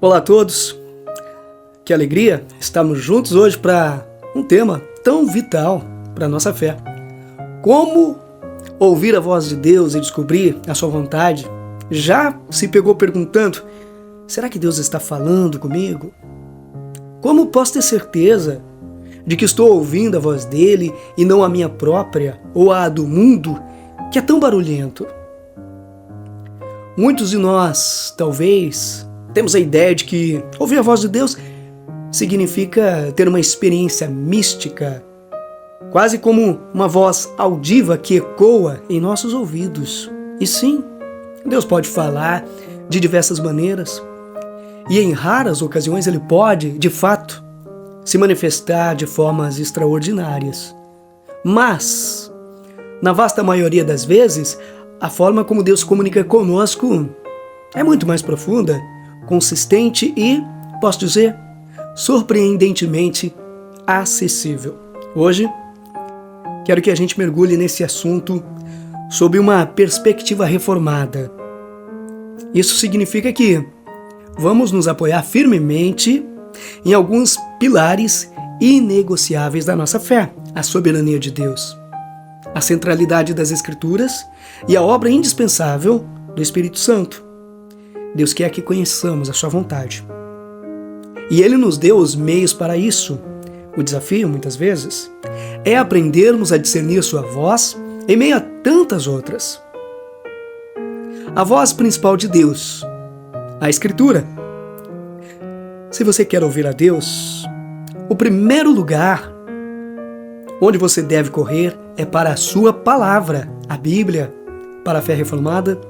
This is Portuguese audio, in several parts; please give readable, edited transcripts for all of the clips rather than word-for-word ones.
Olá a todos, que alegria estarmos juntos hoje para um tema tão vital para a nossa fé. Como ouvir a voz de Deus e descobrir a sua vontade? Já se pegou perguntando, será que Deus está falando comigo? Como posso ter certeza de que estou ouvindo a voz dele e não a minha própria ou a do mundo, que é tão barulhento? Muitos de nós, talvez, temos a ideia de que ouvir a voz de Deus significa ter uma experiência mística, quase como uma voz audiva que ecoa em nossos ouvidos. E sim, Deus pode falar de diversas maneiras, e em raras ocasiões ele pode, de fato, se manifestar de formas extraordinárias. Mas, na vasta maioria das vezes, a forma como Deus comunica conosco é muito mais profunda, consistente e, posso dizer, surpreendentemente acessível. Hoje, quero que a gente mergulhe nesse assunto sob uma perspectiva reformada. Isso significa que vamos nos apoiar firmemente em alguns pilares inegociáveis da nossa fé: a soberania de Deus, a centralidade das Escrituras e a obra indispensável do Espírito Santo. Deus quer que conheçamos a sua vontade. E Ele nos deu os meios para isso. O desafio, muitas vezes, é aprendermos a discernir sua voz em meio a tantas outras. A voz principal de Deus, a Escritura. Se você quer ouvir a Deus, o primeiro lugar onde você deve correr é para a sua palavra, a Bíblia. Para a fé reformada,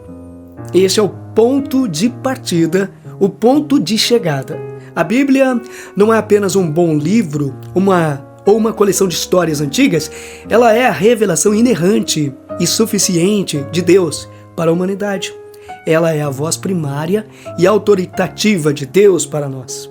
este é o ponto de partida, o ponto de chegada. A Bíblia não é apenas um bom livro, uma coleção de histórias antigas, ela é a revelação inerrante e suficiente de Deus para a humanidade. Ela é a voz primária e autoritativa de Deus para nós.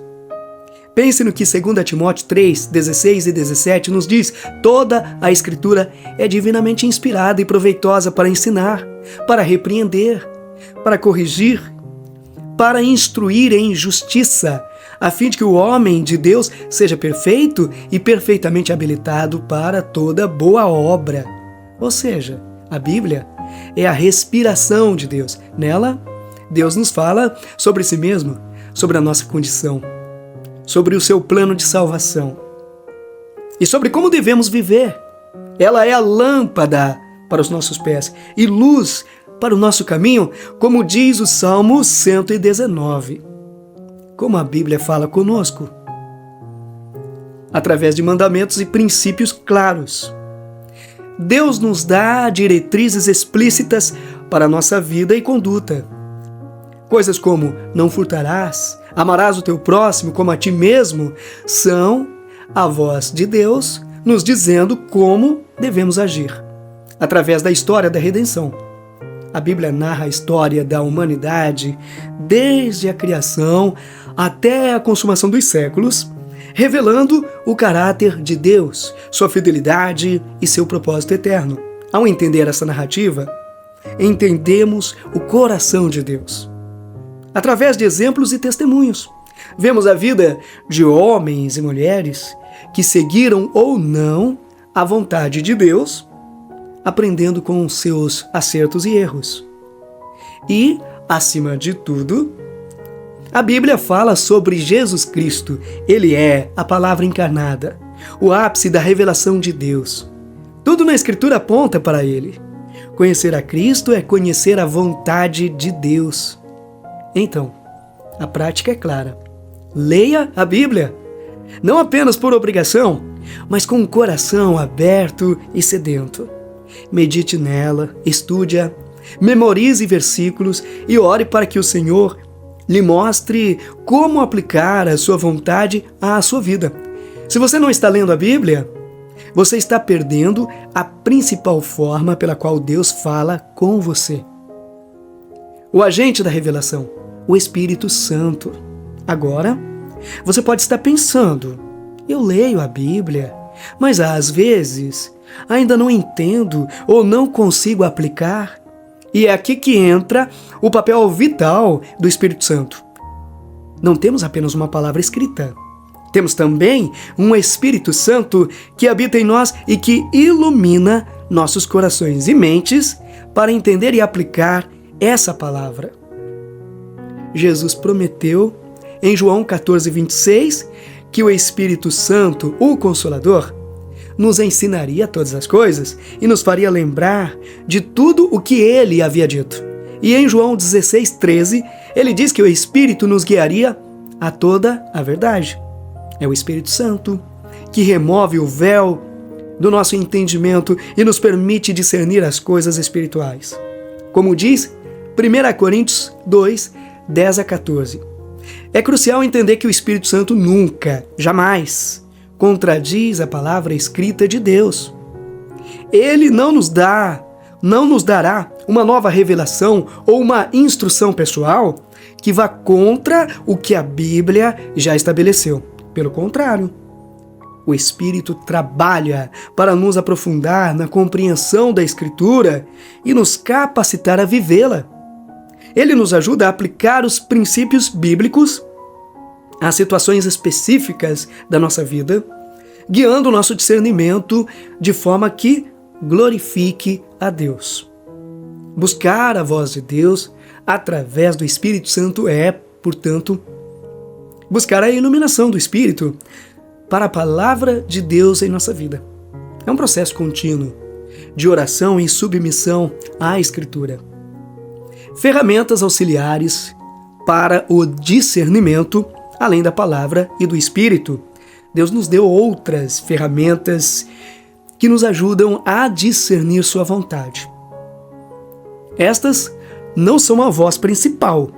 Pense no que 2 Timóteo 3, 16 e 17 nos diz: toda a Escritura é divinamente inspirada e proveitosa para ensinar, para repreender, para corrigir, para instruir em justiça, a fim de que o homem de Deus seja perfeito e perfeitamente habilitado para toda boa obra. Ou seja, a Bíblia é a respiração de Deus. Nela, Deus nos fala sobre si mesmo, sobre a nossa condição, sobre o seu plano de salvação e sobre como devemos viver. Ela é a lâmpada para os nossos pés e luz para o nosso caminho, como diz o Salmo 119. Como a Bíblia fala conosco? Através de mandamentos e princípios claros. Deus nos dá diretrizes explícitas para a nossa vida e conduta. Coisas como não furtarás, amarás o teu próximo como a ti mesmo, são a voz de Deus nos dizendo como devemos agir. Através da história da redenção. A Bíblia narra a história da humanidade desde a criação até a consumação dos séculos, revelando o caráter de Deus, sua fidelidade e seu propósito eterno. Ao entender essa narrativa, entendemos o coração de Deus. Através de exemplos e testemunhos, vemos a vida de homens e mulheres que seguiram ou não a vontade de Deus, aprendendo com seus acertos e erros. E, acima de tudo, a Bíblia fala sobre Jesus Cristo. Ele é a palavra encarnada, o ápice da revelação de Deus. Tudo na Escritura aponta para Ele. Conhecer a Cristo é conhecer a vontade de Deus. Então, a prática é clara. Leia a Bíblia, não apenas por obrigação, mas com o coração aberto e sedento. Medite nela, estude-a, memorize versículos e ore para que o Senhor lhe mostre como aplicar a sua vontade à sua vida. Se você não está lendo a Bíblia, você está perdendo a principal forma pela qual Deus fala com você. O agente da revelação, o Espírito Santo. Agora, você pode estar pensando, eu leio a Bíblia, mas às vezes ainda não entendo ou não consigo aplicar. E é aqui que entra o papel vital do Espírito Santo. não temos apenas uma palavra escrita. Temos também um Espírito Santo que habita em nós e que ilumina nossos corações e mentes para entender e aplicar essa palavra. Jesus prometeu em João 14:26 que o Espírito Santo, o Consolador, nos ensinaria todas as coisas e nos faria lembrar de tudo o que ele havia dito. E em João 16:13, ele diz que o Espírito nos guiaria a toda a verdade. É o Espírito Santo que remove o véu do nosso entendimento e nos permite discernir as coisas espirituais. Como diz 1 Coríntios 2, 10 a 14. É crucial entender que o Espírito Santo nunca, jamais, contradiz a palavra escrita de Deus. Ele não nos dará uma nova revelação ou uma instrução pessoal que vá contra o que a Bíblia já estabeleceu. Pelo contrário, o Espírito trabalha para nos aprofundar na compreensão da Escritura e nos capacitar a vivê-la. Ele nos ajuda a aplicar os princípios bíblicos às situações específicas da nossa vida, guiando o nosso discernimento de forma que glorifique a Deus. Buscar a voz de Deus através do Espírito Santo é, portanto, buscar a iluminação do Espírito para a palavra de Deus em nossa vida. É um processo contínuo de oração e submissão à Escritura. Ferramentas auxiliares para o discernimento, além da palavra e do Espírito. Deus nos deu outras ferramentas que nos ajudam a discernir sua vontade. Estas não são a voz principal,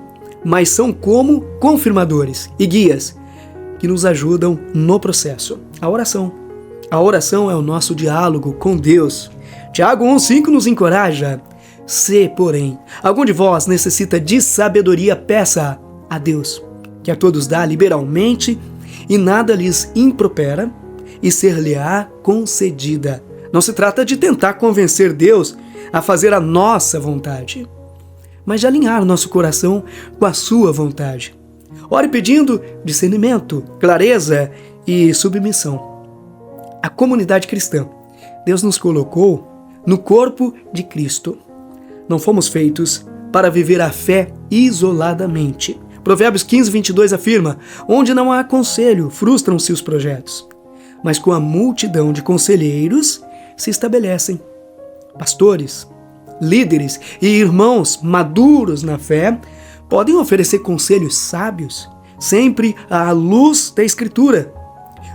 mas são como confirmadores e guias que nos ajudam no processo. A oração. A oração é o nosso diálogo com Deus. Tiago 1,5 nos encoraja. Se, porém, algum de vós necessita de sabedoria, peça a Deus, que a todos dá liberalmente e nada lhes impropera, e ser-lhe-á concedida. Não se trata de tentar convencer Deus a fazer a nossa vontade, mas de alinhar o nosso coração com a sua vontade. Ore pedindo discernimento, clareza e submissão. A comunidade cristã. Deus nos colocou no corpo de Cristo. Não fomos feitos para viver a fé isoladamente. Provérbios 15:22 afirma: onde não há conselho, frustram-se os projetos, mas com a multidão de conselheiros se estabelecem. Pastores, líderes e irmãos maduros na fé podem oferecer conselhos sábios, sempre à luz da Escritura.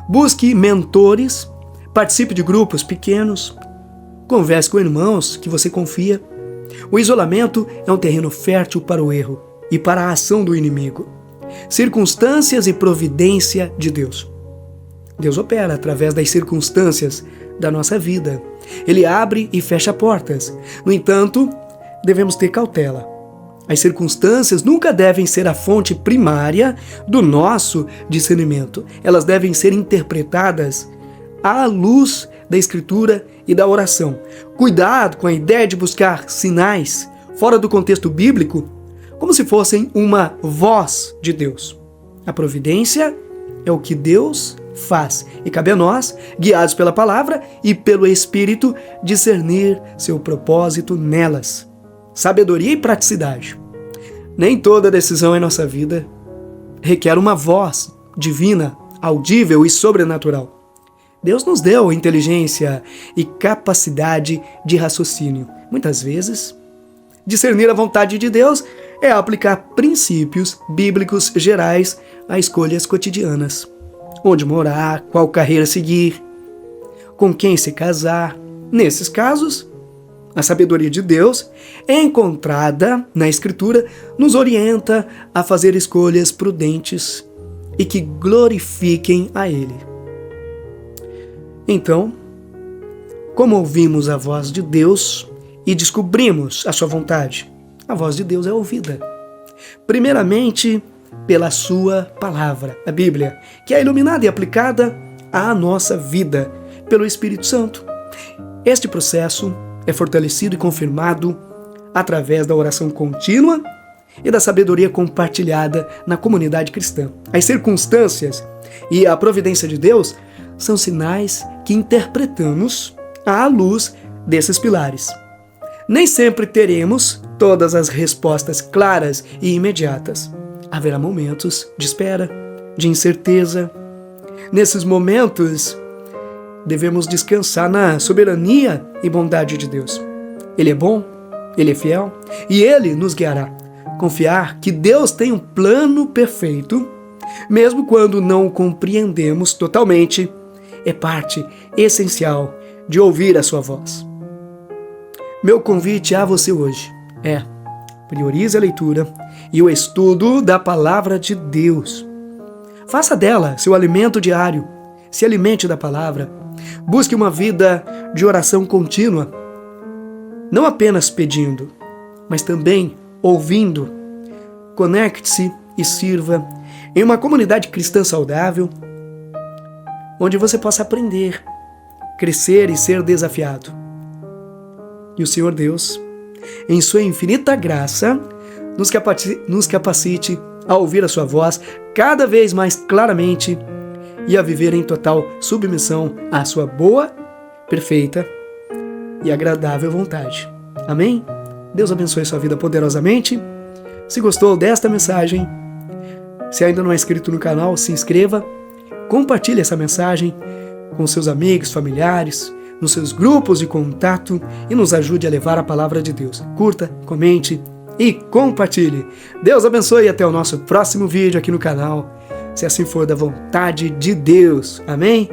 Busque mentores, participe de grupos pequenos, converse com irmãos que você confia. O isolamento é um terreno fértil para o erro e para a ação do inimigo. Circunstâncias e providência de Deus. Deus opera através das circunstâncias da nossa vida. Ele abre e fecha portas. No entanto, devemos ter cautela. As circunstâncias nunca devem ser a fonte primária do nosso discernimento. Elas devem ser interpretadas à luz da Escritura e da oração. Cuidado com a ideia de buscar sinais fora do contexto bíblico, como se fossem uma voz de Deus. A providência é o que Deus faz, e cabe a nós, guiados pela palavra e pelo Espírito, discernir seu propósito nelas. Sabedoria e praticidade. Nem toda decisão em nossa vida requer uma voz divina, audível e sobrenatural. Deus nos deu inteligência e capacidade de raciocínio. Muitas vezes, discernir a vontade de Deus é aplicar princípios bíblicos gerais a escolhas cotidianas. Onde morar, qual carreira seguir, com quem se casar. Nesses casos, a sabedoria de Deus, encontrada na Escritura, nos orienta a fazer escolhas prudentes e que glorifiquem a Ele. Então, como ouvimos a voz de Deus e descobrimos a sua vontade? A voz de Deus é ouvida, primeiramente, pela sua palavra, a Bíblia, que é iluminada e aplicada à nossa vida pelo Espírito Santo. Este processo é fortalecido e confirmado através da oração contínua e da sabedoria compartilhada na comunidade cristã. As circunstâncias e a providência de Deus são sinais que interpretamos à luz desses pilares. Nem sempre teremos todas as respostas claras e imediatas. Haverá momentos de espera, de incerteza. Nesses momentos, devemos descansar na soberania e bondade de Deus. Ele é bom, Ele é fiel e Ele nos guiará. Confiar que Deus tem um plano perfeito, mesmo quando não o compreendemos totalmente, é parte essencial de ouvir a sua voz. Meu convite a você hoje é: priorize a leitura e o estudo da Palavra de Deus. Faça dela seu alimento diário. Se alimente da palavra. Busque uma vida de oração contínua, não apenas pedindo, mas também ouvindo. Conecte-se e sirva em uma comunidade cristã saudável, onde você possa aprender, crescer e ser desafiado. E o Senhor Deus, em sua infinita graça, nos capacite a ouvir a sua voz cada vez mais claramente e a viver em total submissão à sua boa, perfeita e agradável vontade. Amém? Deus abençoe sua vida poderosamente. Se gostou desta mensagem, se ainda não é inscrito no canal, se inscreva, compartilhe essa mensagem com seus amigos, familiares, nos seus grupos de contato e nos ajude a levar a palavra de Deus. Curta, comente e compartilhe. Deus abençoe e até o nosso próximo vídeo aqui no canal, se assim for da vontade de Deus. Amém?